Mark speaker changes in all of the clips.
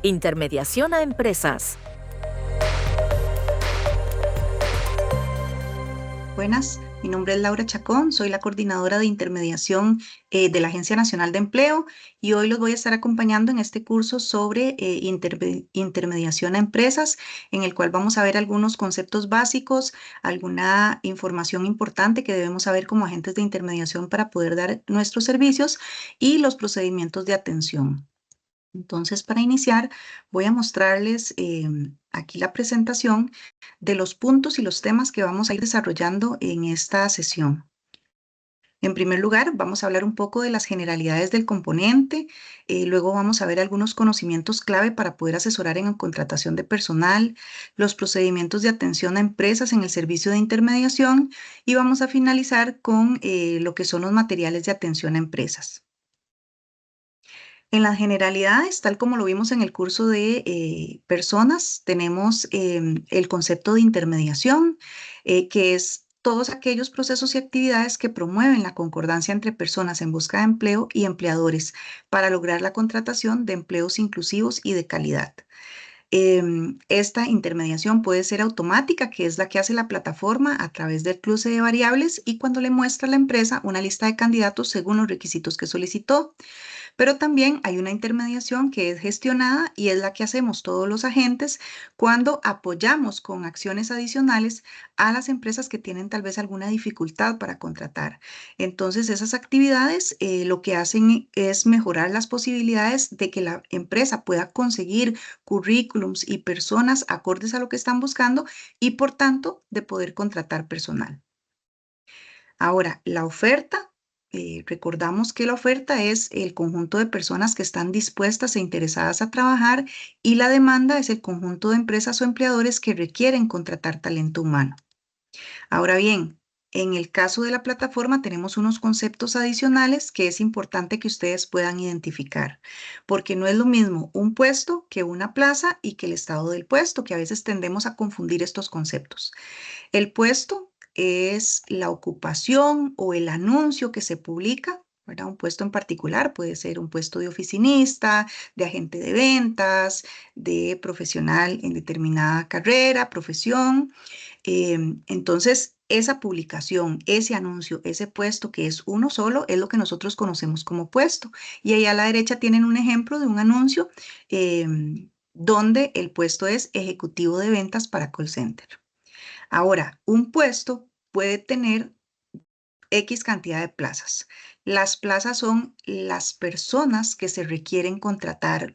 Speaker 1: Intermediación a empresas.
Speaker 2: Buenas, mi nombre es Laura Chacón, soy la coordinadora de intermediación de la Agencia Nacional de Empleo y hoy los voy a estar acompañando en este curso sobre intermediación a empresas, en el cual vamos a ver algunos conceptos básicos, alguna información importante que debemos saber como agentes de intermediación para poder dar nuestros servicios y los procedimientos de atención. Entonces, para iniciar, voy a mostrarles aquí la presentación de los puntos y los temas que vamos a ir desarrollando en esta sesión. En primer lugar, vamos a hablar un poco de las generalidades del componente, luego vamos a ver algunos conocimientos clave para poder asesorar en la contratación de personal, los procedimientos de atención a empresas en el servicio de intermediación y vamos a finalizar con lo que son los materiales de atención a empresas. En las generalidades, tal como lo vimos en el curso de personas, tenemos el concepto de intermediación, que es todos aquellos procesos y actividades que promueven la concordancia entre personas en busca de empleo y empleadores para lograr la contratación de empleos inclusivos y de calidad. Esta intermediación puede ser automática, que es la que hace la plataforma a través del cruce de variables y cuando le muestra a la empresa una lista de candidatos según los requisitos que solicitó. Pero también hay una intermediación que es gestionada y es la que hacemos todos los agentes cuando apoyamos con acciones adicionales a las empresas que tienen tal vez alguna dificultad para contratar. Entonces, esas actividades lo que hacen es mejorar las posibilidades de que la empresa pueda conseguir currículums y personas acordes a lo que están buscando y, por tanto, de poder contratar personal. Ahora, la oferta, recordamos que la oferta es el conjunto de personas que están dispuestas e interesadas a trabajar y la demanda es el conjunto de empresas o empleadores que requieren contratar talento humano. Ahora bien, en el caso de la plataforma tenemos unos conceptos adicionales que es importante que ustedes puedan identificar, porque no es lo mismo un puesto que una plaza y que el estado del puesto, que a veces tendemos a confundir estos conceptos. El puesto es la ocupación o el anuncio que se publica, ¿verdad? Un puesto en particular puede ser un puesto de oficinista, de agente de ventas, de profesional en determinada carrera, profesión. Entonces, esa publicación, ese anuncio, ese puesto que es uno solo, es lo que nosotros conocemos como puesto. Y ahí a la derecha tienen un ejemplo de un anuncio donde el puesto es ejecutivo de ventas para call center. Ahora, un puesto puede tener X cantidad de plazas. Las plazas son las personas que se requieren contratar,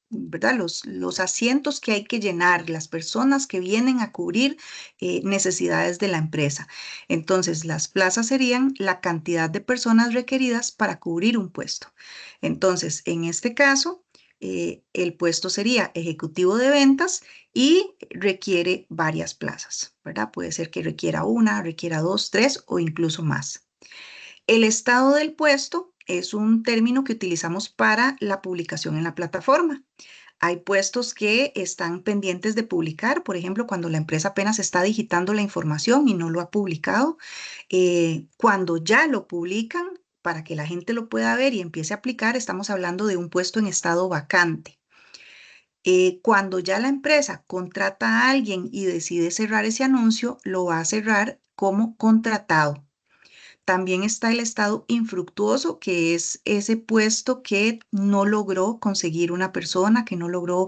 Speaker 2: ¿verdad? Los asientos que hay que llenar, las personas que vienen a cubrir necesidades de la empresa. Entonces, las plazas serían la cantidad de personas requeridas para cubrir un puesto. Entonces, en este caso, el puesto sería ejecutivo de ventas y requiere varias plazas, ¿verdad? Puede ser que requiera una, requiera dos, tres o incluso más. El estado del puesto es un término que utilizamos para la publicación en la plataforma. Hay puestos que están pendientes de publicar, por ejemplo, cuando la empresa apenas está digitando la información y no lo ha publicado. Cuando ya lo publican, para que la gente lo pueda ver y empiece a aplicar, estamos hablando de un puesto en estado vacante. Cuando ya la empresa contrata a alguien y decide cerrar ese anuncio, lo va a cerrar como contratado. También está el estado infructuoso, que es ese puesto que no logró conseguir una persona, que no logró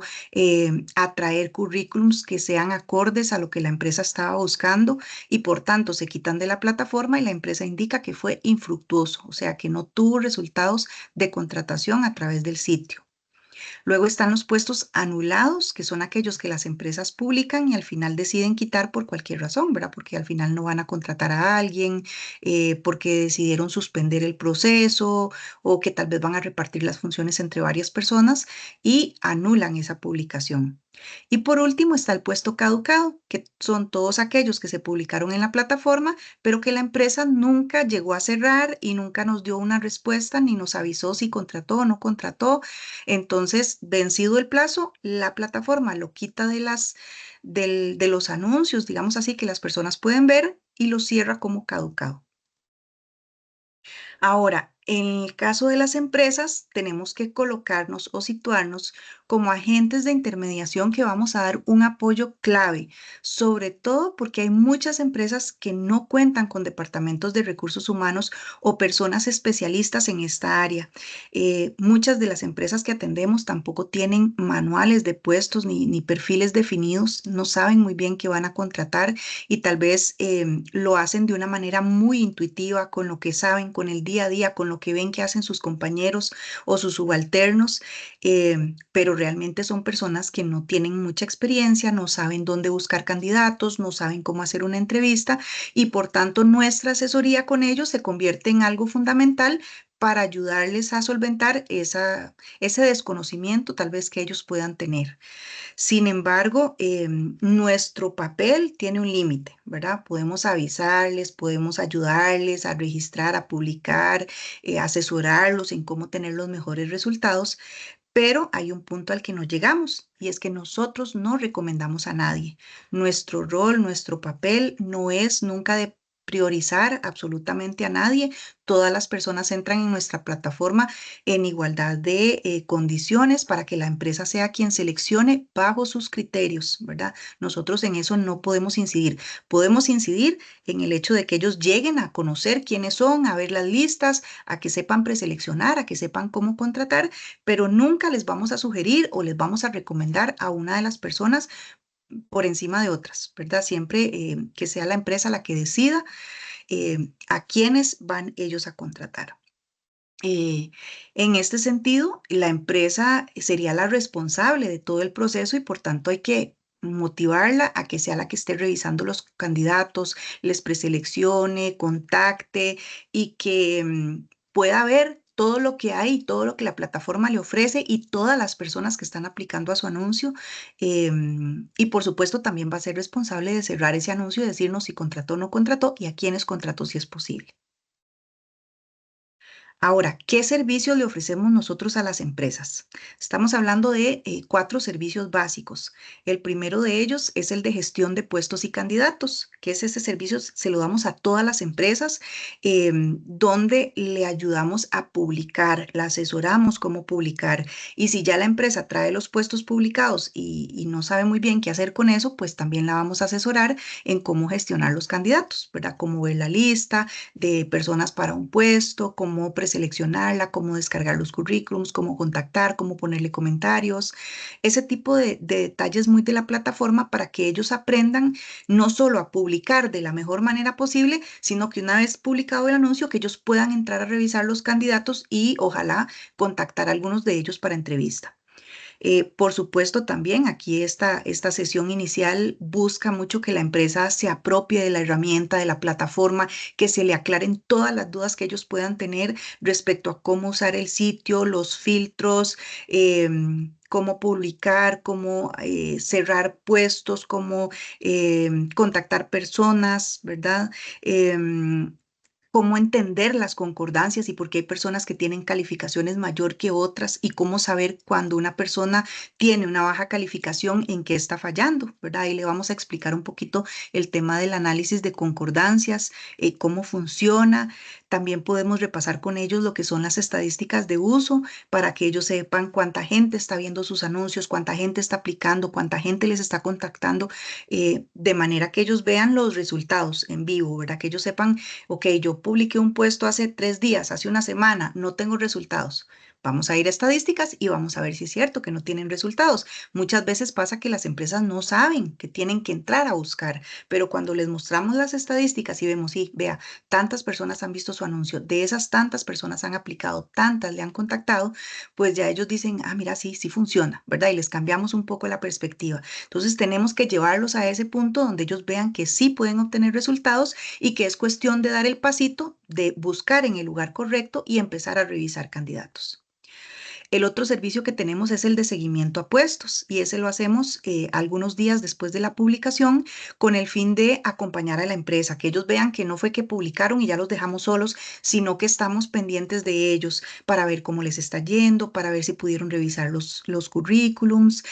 Speaker 2: atraer currículums que sean acordes a lo que la empresa estaba buscando y por tanto se quitan de la plataforma y la empresa indica que fue infructuoso, o sea que no tuvo resultados de contratación a través del sitio. Luego están los puestos anulados, que son aquellos que las empresas publican y al final deciden quitar por cualquier razón, ¿verdad? Porque al final no van a contratar a alguien, porque decidieron suspender el proceso o que tal vez van a repartir las funciones entre varias personas y anulan esa publicación. Y por último está el puesto caducado, que son todos aquellos que se publicaron en la plataforma, pero que la empresa nunca llegó a cerrar y nunca nos dio una respuesta ni nos avisó si contrató o no contrató. Entonces, vencido el plazo, la plataforma lo quita de los anuncios, digamos así, que las personas pueden ver y lo cierra como caducado. Ahora, En el caso de las empresas, tenemos que colocarnos o situarnos como agentes de intermediación que vamos a dar un apoyo clave, sobre todo porque hay muchas empresas que no cuentan con departamentos de recursos humanos o personas especialistas en esta área. Muchas de las empresas que atendemos tampoco tienen manuales de puestos ni perfiles definidos, no saben muy bien qué van a contratar y tal vez lo hacen de una manera muy intuitiva, con lo que saben, con el día a día, con lo que ven que hacen sus compañeros o sus subalternos, pero realmente son personas que no tienen mucha experiencia, no saben dónde buscar candidatos, no saben cómo hacer una entrevista y por tanto nuestra asesoría con ellos se convierte en algo fundamental para ayudarles a solventar ese desconocimiento tal vez que ellos puedan tener. Sin embargo, nuestro papel tiene un límite, ¿verdad? Podemos avisarles, podemos ayudarles a registrar, a publicar, asesorarlos en cómo tener los mejores resultados, pero hay un punto al que no llegamos y es que nosotros no recomendamos a nadie. Nuestro rol, nuestro papel no es nunca de priorizar absolutamente a nadie. Todas las personas entran en nuestra plataforma en igualdad de condiciones para que la empresa sea quien seleccione bajo sus criterios, ¿verdad? Nosotros en eso no podemos incidir. Podemos incidir en el hecho de que ellos lleguen a conocer quiénes son, a ver las listas, a que sepan preseleccionar, a que sepan cómo contratar, pero nunca les vamos a sugerir o les vamos a recomendar a una de las personas por encima de otras, ¿verdad? Siempre que sea la empresa la que decida a quiénes van ellos a contratar. En este sentido, la empresa sería la responsable de todo el proceso y por tanto hay que motivarla a que sea la que esté revisando los candidatos, les preseleccione, contacte y que pueda ver todo lo que hay, todo lo que la plataforma le ofrece y todas las personas que están aplicando a su anuncio. Y por supuesto también va a ser responsable de cerrar ese anuncio y decirnos si contrató o no contrató y a quiénes contrató si es posible. Ahora, ¿qué servicios le ofrecemos nosotros a las empresas? Estamos hablando de 4 servicios básicos. El primero de ellos es el de gestión de puestos y candidatos, que es ese servicio, se lo damos a todas las empresas, donde le ayudamos a publicar, la asesoramos cómo publicar. Y si ya la empresa trae los puestos publicados y no sabe muy bien qué hacer con eso, pues también la vamos a asesorar en cómo gestionar los candidatos, ¿verdad? Cómo ver la lista de personas para un puesto, cómo preseleccionarla, cómo descargar los currículums, cómo contactar, cómo ponerle comentarios, ese tipo de detalles muy de la plataforma para que ellos aprendan no solo a publicar de la mejor manera posible, sino que una vez publicado el anuncio, que ellos puedan entrar a revisar los candidatos y ojalá contactar a algunos de ellos para entrevista. Por supuesto, también aquí esta sesión inicial busca mucho que la empresa se apropie de la herramienta, de la plataforma, que se le aclaren todas las dudas que ellos puedan tener respecto a cómo usar el sitio, los filtros, cómo publicar, cómo cerrar puestos, cómo contactar personas, ¿verdad? Cómo entender las concordancias y por qué hay personas que tienen calificaciones mayor que otras y cómo saber cuando una persona tiene una baja calificación en qué está fallando, ¿verdad? Ahí le vamos a explicar un poquito el tema del análisis de concordancias, cómo funciona. También podemos repasar con ellos lo que son las estadísticas de uso para que ellos sepan cuánta gente está viendo sus anuncios, cuánta gente está aplicando, cuánta gente les está contactando, de manera que ellos vean los resultados en vivo, ¿verdad? Que ellos sepan, ok, yo publiqué un puesto hace 3 días, hace una semana, no tengo resultados. Vamos a ir a estadísticas y vamos a ver si es cierto que no tienen resultados. Muchas veces pasa que las empresas no saben que tienen que entrar a buscar, pero cuando les mostramos las estadísticas y vemos, sí, vea, tantas personas han visto su anuncio, de esas tantas personas han aplicado, tantas le han contactado, pues ya ellos dicen, ah, mira, sí, sí funciona, ¿verdad? Y les cambiamos un poco la perspectiva. Entonces tenemos que llevarlos a ese punto donde ellos vean que sí pueden obtener resultados y que es cuestión de dar el pasito, de buscar en el lugar correcto y empezar a revisar candidatos. El otro servicio que tenemos es el de seguimiento a puestos y ese lo hacemos algunos días después de la publicación con el fin de acompañar a la empresa, que ellos vean que no fue que publicaron y ya los dejamos solos, sino que estamos pendientes de ellos para ver cómo les está yendo, para ver si pudieron revisar los currículums.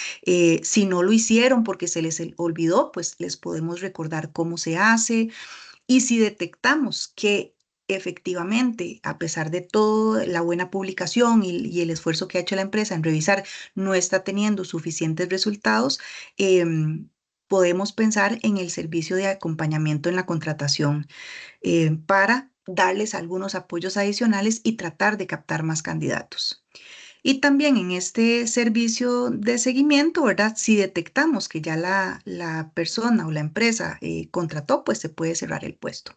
Speaker 2: Si no lo hicieron porque se les olvidó, pues les podemos recordar cómo se hace. Y si detectamos que efectivamente, a pesar de toda la buena publicación y el esfuerzo que ha hecho la empresa en revisar, no está teniendo suficientes resultados, podemos pensar en el servicio de acompañamiento en la contratación para darles algunos apoyos adicionales y tratar de captar más candidatos. Y también en este servicio de seguimiento, ¿verdad? Si detectamos que ya la persona o la empresa contrató, pues se puede cerrar el puesto.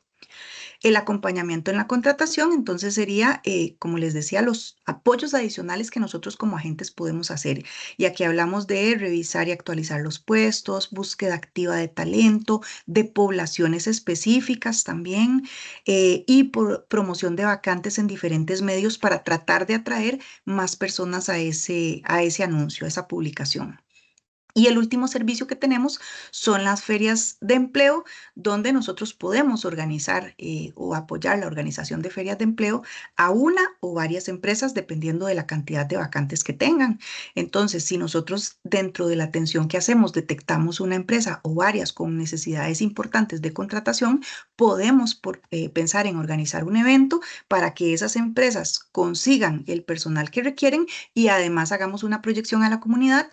Speaker 2: El acompañamiento en la contratación, entonces sería, como les decía, los apoyos adicionales que nosotros como agentes podemos hacer. Y aquí hablamos de revisar y actualizar los puestos, búsqueda activa de talento, de poblaciones específicas también, y promoción de vacantes en diferentes medios para tratar de atraer más personas a ese anuncio, a esa publicación. Y el último servicio que tenemos son las ferias de empleo, donde nosotros podemos organizar o apoyar la organización de ferias de empleo a una o varias empresas, dependiendo de la cantidad de vacantes que tengan. Entonces, si nosotros dentro de la atención que hacemos detectamos una empresa o varias con necesidades importantes de contratación, podemos pensar en organizar un evento para que esas empresas consigan el personal que requieren y además hagamos una proyección a la comunidad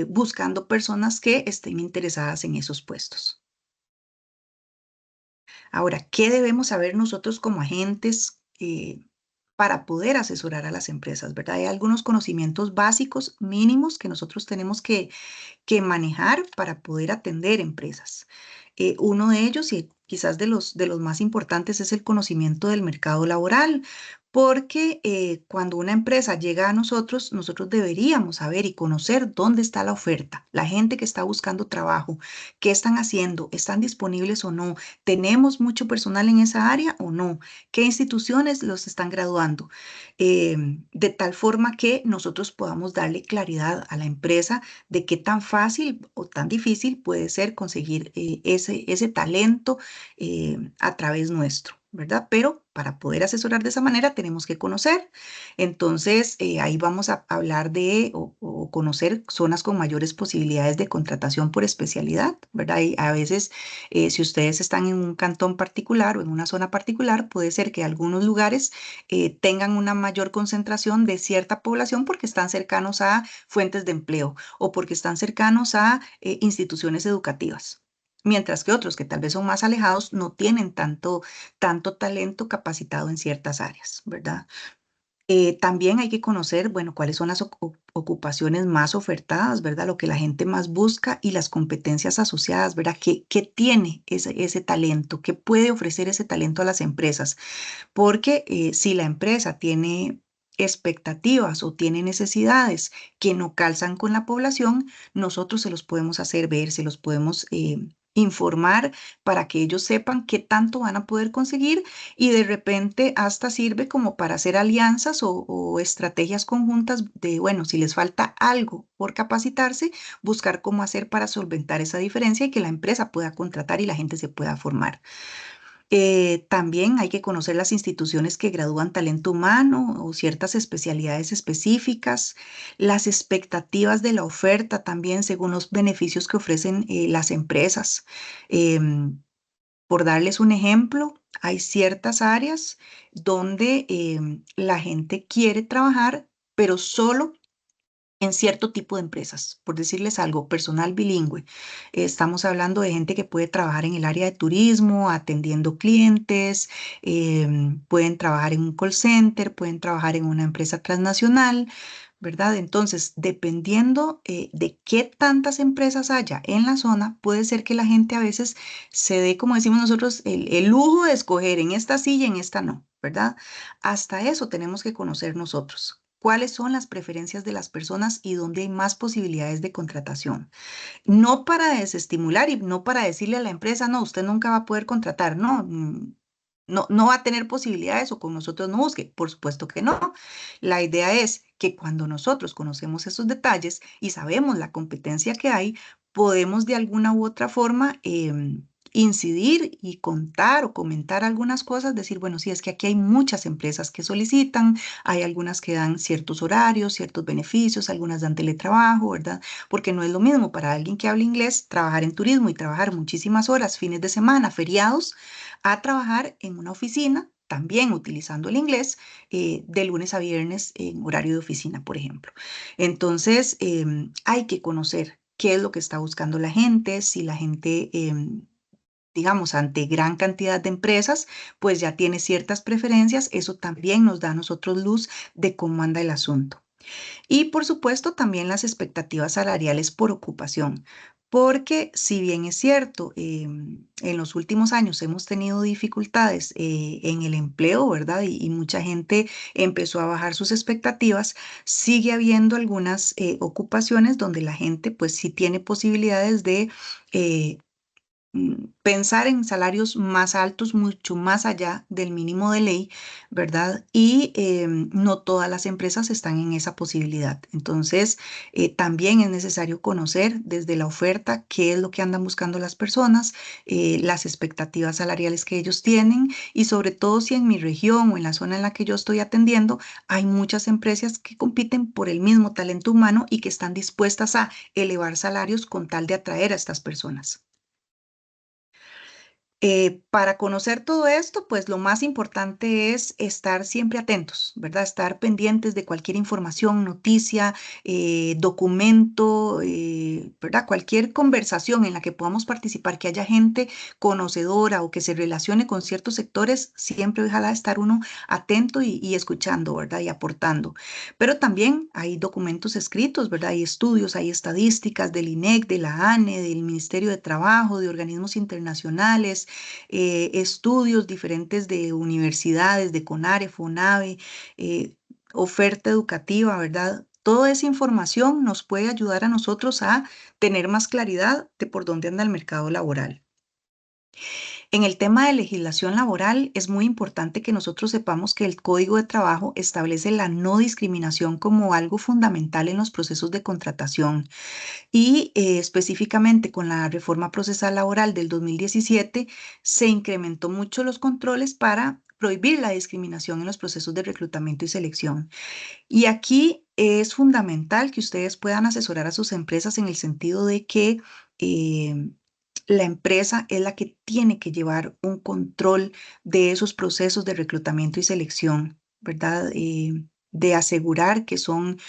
Speaker 2: buscando personas que estén interesadas en esos puestos. Ahora, ¿qué debemos saber nosotros como agentes para poder asesorar a las empresas, verdad? Hay algunos conocimientos básicos mínimos que nosotros tenemos que manejar para poder atender empresas. Uno de ellos, y quizás de los más importantes, es el conocimiento del mercado laboral, porque cuando una empresa llega a nosotros, nosotros deberíamos saber y conocer dónde está la oferta, la gente que está buscando trabajo, qué están haciendo, están disponibles o no, tenemos mucho personal en esa área o no, qué instituciones los están graduando, de tal forma que nosotros podamos darle claridad a la empresa de qué tan fácil o tan difícil puede ser conseguir ese talento a través nuestro, ¿verdad? Pero para poder asesorar de esa manera tenemos que conocer. Entonces, ahí vamos a hablar de o conocer zonas con mayores posibilidades de contratación por especialidad, ¿verdad? Y a veces, si ustedes están en un cantón particular o en una zona particular, puede ser que algunos lugares tengan una mayor concentración de cierta población porque están cercanos a fuentes de empleo o porque están cercanos a instituciones educativas. Mientras que otros que tal vez son más alejados no tienen tanto talento capacitado en ciertas áreas, ¿verdad? También hay que conocer, bueno, cuáles son las ocupaciones más ofertadas, ¿verdad? Lo que la gente más busca y las competencias asociadas, ¿verdad? ¿Qué tiene ese talento? ¿Qué puede ofrecer ese talento a las empresas? Porque si la empresa tiene expectativas o tiene necesidades que no calzan con la población, nosotros se los podemos hacer ver, se los podemos informar para que ellos sepan qué tanto van a poder conseguir y de repente hasta sirve como para hacer alianzas o estrategias conjuntas de, bueno, si les falta algo por capacitarse, buscar cómo hacer para solventar esa diferencia y que la empresa pueda contratar y la gente se pueda formar. También hay que conocer las instituciones que gradúan talento humano o ciertas especialidades específicas, las expectativas de la oferta también según los beneficios que ofrecen las empresas. Por darles un ejemplo, hay ciertas áreas donde la gente quiere trabajar, pero solo en cierto tipo de empresas. Por decirles algo, personal bilingüe. Estamos hablando de gente que puede trabajar en el área de turismo, atendiendo clientes, pueden trabajar en un call center, pueden trabajar en una empresa transnacional, ¿verdad? Entonces, dependiendo de qué tantas empresas haya en la zona, puede ser que la gente a veces se dé, como decimos nosotros, el lujo de escoger en esta sí y en esta no, ¿verdad? Hasta eso tenemos que conocer nosotros. ¿Cuáles son las preferencias de las personas y dónde hay más posibilidades de contratación? No para desestimular y no para decirle a la empresa, no, usted nunca va a poder contratar, no, no va a tener posibilidades o con nosotros no busque. Por supuesto que no. La idea es que cuando nosotros conocemos esos detalles y sabemos la competencia que hay, podemos de alguna u otra forma incidir y contar o comentar algunas cosas, decir, bueno, sí, es que aquí hay muchas empresas que solicitan, hay algunas que dan ciertos horarios, ciertos beneficios, algunas dan teletrabajo, ¿verdad? Porque no es lo mismo para alguien que habla inglés trabajar en turismo y trabajar muchísimas horas, fines de semana, feriados, a trabajar en una oficina también utilizando el inglés de lunes a viernes en horario de oficina, por ejemplo. Entonces, hay que conocer qué es lo que está buscando la gente, si la gente digamos, ante gran cantidad de empresas, pues ya tiene ciertas preferencias, eso también nos da a nosotros luz de cómo anda el asunto. Y por supuesto también las expectativas salariales por ocupación, porque si bien es cierto, en los últimos años hemos tenido dificultades en el empleo, ¿verdad? Y mucha gente empezó a bajar sus expectativas, sigue habiendo algunas ocupaciones donde la gente pues sí tiene posibilidades de eh, pensar en salarios más altos, mucho más allá del mínimo de ley, ¿verdad? Y no todas las empresas están en esa posibilidad. Entonces, también es necesario conocer desde la oferta qué es lo que andan buscando las personas, las expectativas salariales que ellos tienen y sobre todo si en mi región o en la zona en la que yo estoy atendiendo hay muchas empresas que compiten por el mismo talento humano y que están dispuestas a elevar salarios con tal de atraer a estas personas. Para conocer todo esto, pues lo más importante es estar siempre atentos, ¿verdad? Estar pendientes de cualquier información, noticia, documento, ¿verdad? Cualquier conversación en la que podamos participar, que haya gente conocedora o que se relacione con ciertos sectores, siempre ojalá estar uno atento y escuchando, ¿verdad? Y aportando. Pero también hay documentos escritos, ¿verdad? Hay estudios, hay estadísticas del INEC, de la ANE, del Ministerio de Trabajo, de organismos internacionales, estudios diferentes de universidades, de CONARE, FONAVE, eh, oferta educativa, ¿verdad? Toda esa información nos puede ayudar a nosotros a tener más claridad de por dónde anda el mercado laboral. En el tema de legislación laboral, es muy importante que nosotros sepamos que el Código de Trabajo establece la no discriminación como algo fundamental en los procesos de contratación. Y específicamente con la reforma procesal laboral del 2017 se incrementó mucho los controles para prohibir la discriminación en los procesos de reclutamiento y selección. Y aquí es fundamental que ustedes puedan asesorar a sus empresas en el sentido de que eh, la empresa es la que tiene que llevar un control de esos procesos de reclutamiento y selección, ¿verdad? De asegurar que son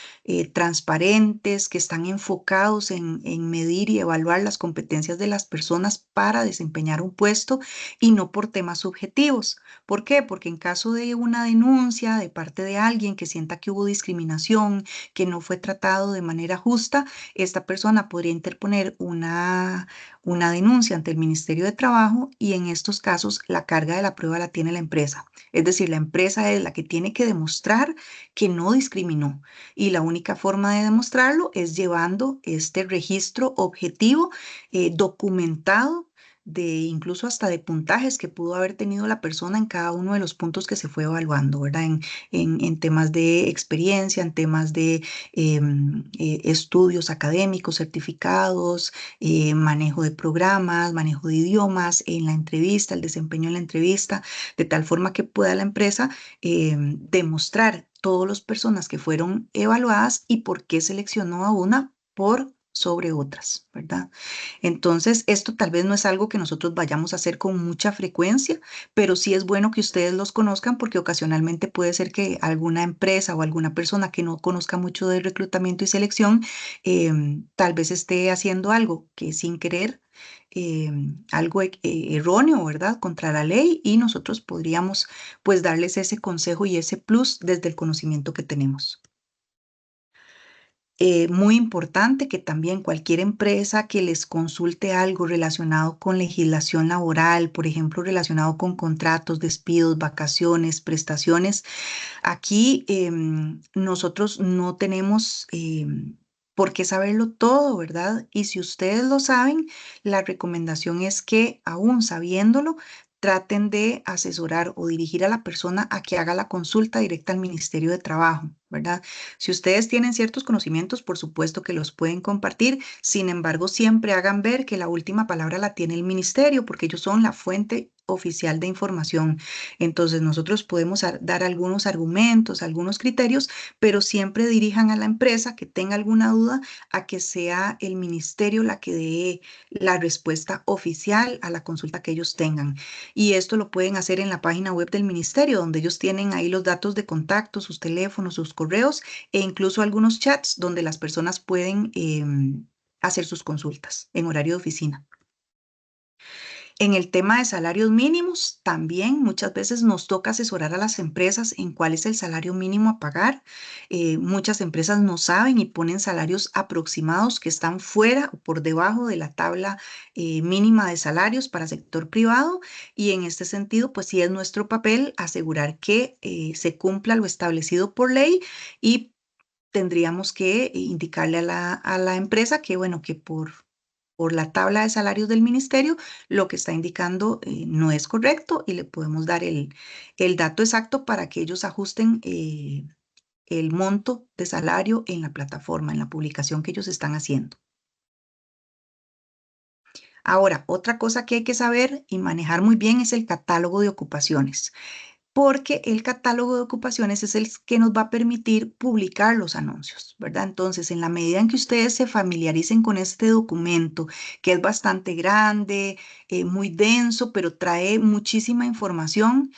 Speaker 2: transparentes, que están enfocados en medir y evaluar las competencias de las personas para desempeñar un puesto y no por temas subjetivos. ¿Por qué? Porque en caso de una denuncia de parte de alguien que sienta que hubo discriminación, que no fue tratado de manera justa, esta persona podría interponer una denuncia ante el Ministerio de Trabajo y en estos casos la carga de la prueba la tiene la empresa. Es decir, la empresa es la que tiene que demostrar que no discriminó y la única forma de demostrarlo es llevando este registro objetivo, documentado de incluso hasta de puntajes que pudo haber tenido la persona en cada uno de los puntos que se fue evaluando, ¿verdad? En temas de experiencia, en temas de estudios académicos, certificados, manejo de programas, manejo de idiomas, en la entrevista, el desempeño en la entrevista, de tal forma que pueda la empresa demostrar todas las personas que fueron evaluadas y por qué seleccionó a una por sobre otras, ¿verdad? Entonces, esto tal vez no es algo que nosotros vayamos a hacer con mucha frecuencia, pero sí es bueno que ustedes los conozcan porque ocasionalmente puede ser que alguna empresa o alguna persona que no conozca mucho de reclutamiento y selección, tal vez esté haciendo algo que sin querer, algo erróneo, ¿verdad? Contra la ley y nosotros podríamos pues darles ese consejo y ese plus desde el conocimiento que tenemos. Muy importante que también cualquier empresa que les consulte algo relacionado con legislación laboral, por ejemplo, relacionado con contratos, despidos, vacaciones, prestaciones, aquí nosotros no tenemos por qué saberlo todo, ¿verdad? Y si ustedes lo saben, la recomendación es que aún sabiéndolo, traten de asesorar o dirigir a la persona a que haga la consulta directa al Ministerio de Trabajo, ¿verdad? Si ustedes tienen ciertos conocimientos, por supuesto que los pueden compartir. Sin embargo, siempre hagan ver que la última palabra la tiene el ministerio, porque ellos son la fuente oficial de información. Entonces, nosotros podemos dar algunos argumentos, algunos criterios, pero siempre dirijan a la empresa que tenga alguna duda a que sea el ministerio la que dé la respuesta oficial a la consulta que ellos tengan. Y esto lo pueden hacer en la página web del ministerio, donde ellos tienen ahí los datos de contacto, sus teléfonos, sus correos e incluso algunos chats donde las personas pueden hacer sus consultas en horario de oficina. En el tema de salarios mínimos, también muchas veces nos toca asesorar a las empresas en cuál es el salario mínimo a pagar. Muchas empresas no saben y ponen salarios aproximados que están fuera o por debajo de la tabla mínima de salarios para sector privado. Y en este sentido, pues sí es nuestro papel asegurar que se cumpla lo establecido por ley y tendríamos que indicarle a la empresa que, bueno, que por la tabla de salarios del ministerio, lo que está indicando no es correcto y le podemos dar el dato exacto para que ellos ajusten el monto de salario en la plataforma, en la publicación que ellos están haciendo. Ahora, otra cosa que hay que saber y manejar muy bien es el catálogo de ocupaciones, porque el catálogo de ocupaciones es el que nos va a permitir publicar los anuncios, ¿verdad? Entonces, en la medida en que ustedes se familiaricen con este documento, que es bastante grande, muy denso, pero trae muchísima información,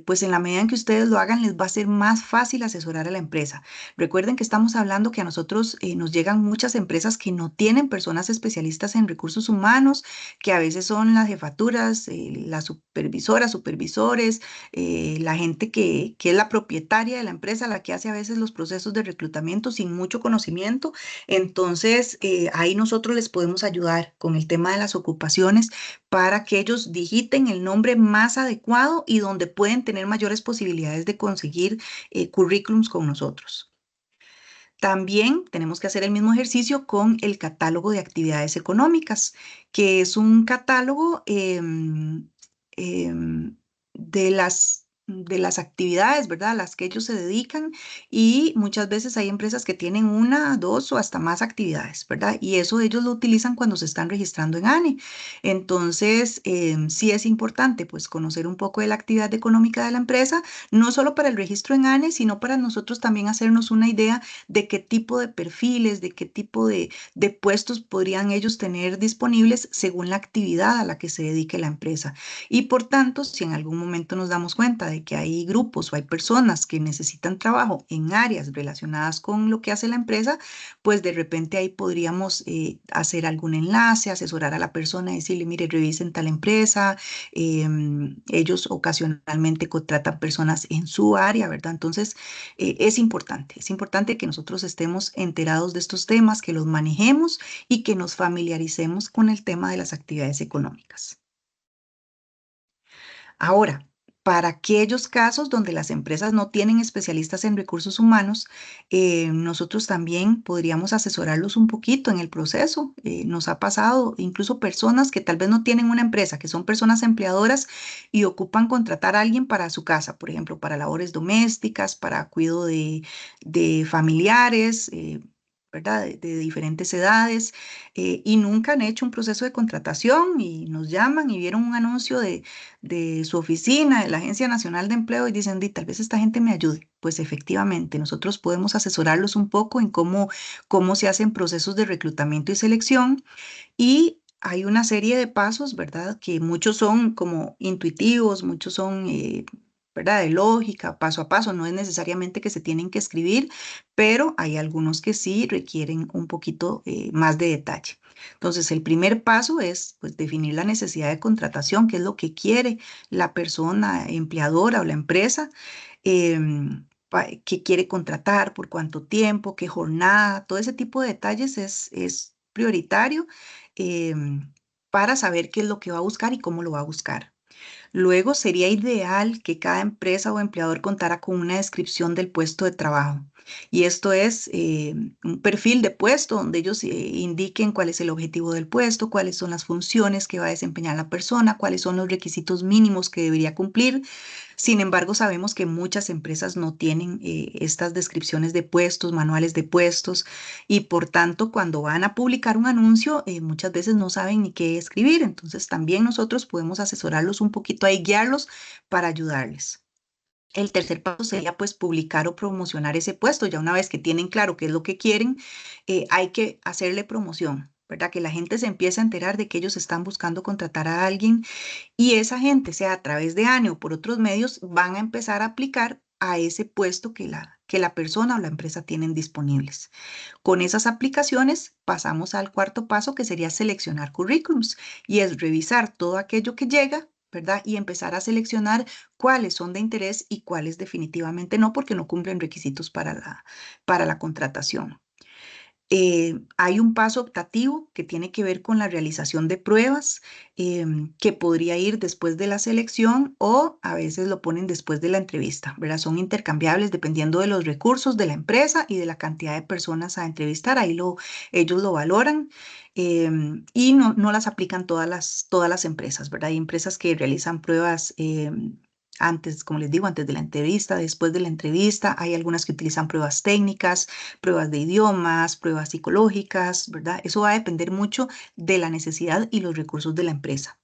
Speaker 2: pues en la medida en que ustedes lo hagan, les va a ser más fácil asesorar a la empresa. Recuerden que estamos hablando que a nosotros nos llegan muchas empresas que no tienen personas especialistas en recursos humanos, que a veces son las jefaturas, las supervisoras, supervisores, la gente que es la propietaria de la empresa, la que hace a veces los procesos de reclutamiento sin mucho conocimiento. Entonces, ahí nosotros les podemos ayudar con el tema de las ocupaciones para que ellos digiten el nombre más adecuado y donde pueden tener mayores posibilidades de conseguir currículums con nosotros. También tenemos que hacer el mismo ejercicio con el catálogo de actividades económicas, que es un catálogo de las actividades, ¿verdad? A las que ellos se dedican y muchas veces hay empresas que tienen una, dos o hasta más actividades, ¿verdad? Y eso ellos lo utilizan cuando se están registrando en ANE. Entonces, sí es importante pues conocer un poco de la actividad económica de la empresa, no solo para el registro en ANE, sino para nosotros también hacernos una idea de qué tipo de perfiles, de qué tipo de puestos podrían ellos tener disponibles según la actividad a la que se dedique la empresa. Y por tanto, si en algún momento nos damos cuenta de que hay grupos o hay personas que necesitan trabajo en áreas relacionadas con lo que hace la empresa, pues de repente ahí podríamos hacer algún enlace, asesorar a la persona y decirle, mire, revisen tal empresa, ellos ocasionalmente contratan personas en su área, ¿verdad? Entonces, es importante que nosotros estemos enterados de estos temas, que los manejemos y que nos familiaricemos con el tema de las actividades económicas. Ahora, para aquellos casos donde las empresas no tienen especialistas en recursos humanos, nosotros también podríamos asesorarlos un poquito en el proceso. Nos ha pasado incluso personas que tal vez no tienen una empresa, que son personas empleadoras y ocupan contratar a alguien para su casa, por ejemplo, para labores domésticas, para cuidado de familiares. ¿Verdad? De diferentes edades y nunca han hecho un proceso de contratación y nos llaman y vieron un anuncio de su oficina, de la Agencia Nacional de Empleo y dicen, tal vez esta gente me ayude. Pues efectivamente, nosotros podemos asesorarlos un poco en cómo se hacen procesos de reclutamiento y selección y hay una serie de pasos, ¿verdad? Que muchos son como intuitivos, muchos son, ¿verdad? De lógica, paso a paso, no es necesariamente que se tienen que escribir, pero hay algunos que sí requieren un poquito más de detalle. Entonces, el primer paso es pues, definir la necesidad de contratación, qué es lo que quiere la persona empleadora o la empresa, qué quiere contratar, por cuánto tiempo, qué jornada, todo ese tipo de detalles es prioritario para saber qué es lo que va a buscar y cómo lo va a buscar. Luego sería ideal que cada empresa o empleador contara con una descripción del puesto de trabajo. Y esto es un perfil de puesto donde ellos indiquen cuál es el objetivo del puesto, cuáles son las funciones que va a desempeñar la persona, cuáles son los requisitos mínimos que debería cumplir, Sin embargo, sabemos que muchas empresas no tienen estas descripciones de puestos, manuales de puestos, y por tanto, cuando van a publicar un anuncio, muchas veces no saben ni qué escribir. Entonces, también nosotros podemos asesorarlos un poquito ahí, guiarlos para ayudarles. El tercer paso sería pues publicar o promocionar ese puesto. Ya una vez que tienen claro qué es lo que quieren, hay que hacerle promoción, ¿verdad? Que la gente se empiece a enterar de que ellos están buscando contratar a alguien y esa gente, sea a través de ANE o por otros medios, van a empezar a aplicar a ese puesto que la persona o la empresa tienen disponibles. Con esas aplicaciones pasamos al cuarto paso, que sería seleccionar currículums, y es revisar todo aquello que llega, ¿verdad? Y empezar a seleccionar cuáles son de interés y cuáles definitivamente no, porque no cumplen requisitos para la contratación. Hay un paso optativo que tiene que ver con la realización de pruebas, que podría ir después de la selección o a veces lo ponen después de la entrevista, ¿verdad? Son intercambiables dependiendo de los recursos de la empresa y de la cantidad de personas a entrevistar. Ellos lo valoran, y no las aplican todas las empresas, ¿verdad? Hay empresas que realizan pruebas antes, como les digo, antes de la entrevista, después de la entrevista. Hay algunas que utilizan pruebas técnicas, pruebas de idiomas, pruebas psicológicas, ¿verdad? Eso va a depender mucho de la necesidad y los recursos de la empresa.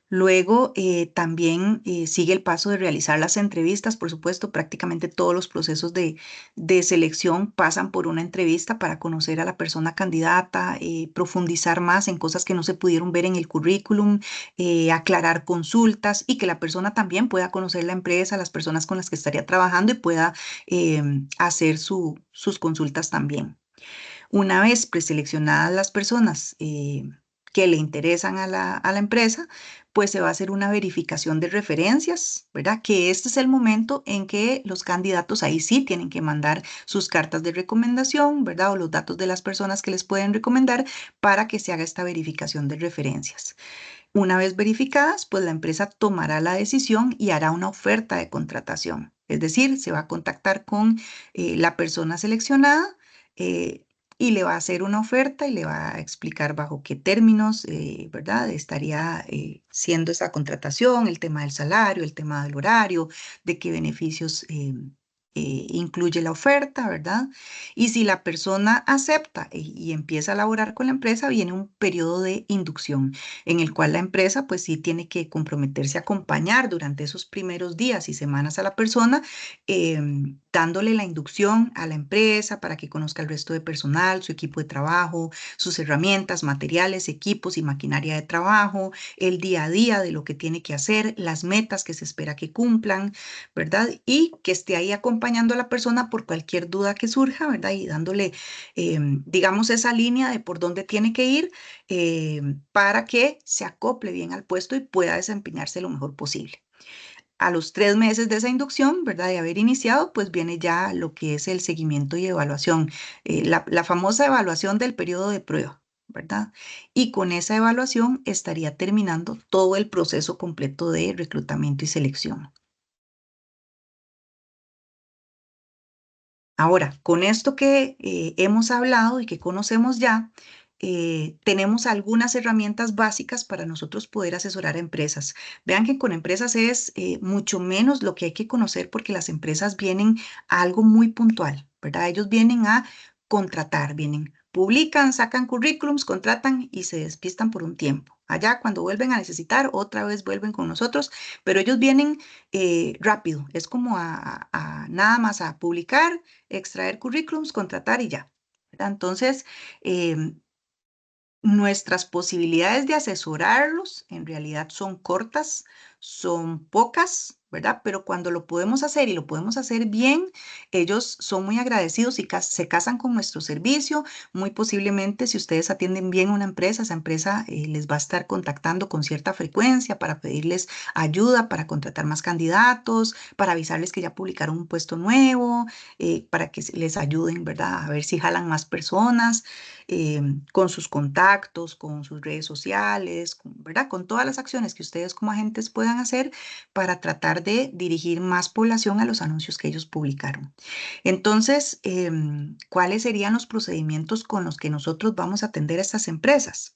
Speaker 2: Luego también sigue el paso de realizar las entrevistas. Por supuesto, prácticamente todos los procesos de selección pasan por una entrevista para conocer a la persona candidata, profundizar más en cosas que no se pudieron ver en el currículum, aclarar consultas y que la persona también pueda conocer la empresa, las personas con las que estaría trabajando y pueda hacer sus consultas también. Una vez preseleccionadas las personas que le interesan a la empresa, pues se va a hacer una verificación de referencias, ¿verdad? Que este es el momento en que los candidatos ahí sí tienen que mandar sus cartas de recomendación, ¿verdad? O los datos de las personas que les pueden recomendar para que se haga esta verificación de referencias. Una vez verificadas, pues la empresa tomará la decisión y hará una oferta de contratación. Es decir, se va a contactar con la persona seleccionada, eh, y le va a hacer una oferta y le va a explicar bajo qué términos, ¿verdad? Estaría siendo esa contratación, el tema del salario, el tema del horario, de qué beneficios incluye la oferta, ¿verdad? Y si la persona acepta y empieza a laborar con la empresa, viene un periodo de inducción en el cual la empresa pues sí tiene que comprometerse a acompañar durante esos primeros días y semanas a la persona, dándole la inducción a la empresa para que conozca el resto de personal, su equipo de trabajo, sus herramientas, materiales, equipos y maquinaria de trabajo, el día a día de lo que tiene que hacer, las metas que se espera que cumplan, ¿verdad? Y que esté ahí acompañando a la persona por cualquier duda que surja, ¿verdad? Y dándole, digamos, esa línea de por dónde tiene que ir, para que se acople bien al puesto y pueda desempeñarse lo mejor posible. A los 3 meses de esa inducción, ¿verdad? De haber iniciado, pues viene ya lo que es el seguimiento y evaluación, la famosa evaluación del periodo de prueba, ¿verdad? Y con esa evaluación estaría terminando todo el proceso completo de reclutamiento y selección. Ahora, con esto que hemos hablado y que conocemos ya, tenemos algunas herramientas básicas para nosotros poder asesorar a empresas. Vean que con empresas es mucho menos lo que hay que conocer porque las empresas vienen a algo muy puntual, ¿verdad? Ellos vienen a contratar, vienen, publican, sacan currículums, contratan y se despistan por un tiempo. Allá cuando vuelven a necesitar, otra vez vuelven con nosotros, pero ellos vienen rápido, es como a nada más a publicar, extraer currículums, contratar y ya, ¿verdad? Entonces, nuestras posibilidades de asesorarlos en realidad son cortas, son pocas, ¿verdad? Pero cuando lo podemos hacer y lo podemos hacer bien, ellos son muy agradecidos y se casan con nuestro servicio. Muy posiblemente, si ustedes atienden bien a una empresa, esa empresa les va a estar contactando con cierta frecuencia para pedirles ayuda, para contratar más candidatos, para avisarles que ya publicaron un puesto nuevo, para que les ayuden, ¿verdad? A ver si jalan más personas con sus contactos, con sus redes sociales, ¿verdad? Con todas las acciones que ustedes como agentes puedan hacer para tratar de dirigir más población a los anuncios que ellos publicaron. Entonces, ¿cuáles serían los procedimientos con los que nosotros vamos a atender a estas empresas?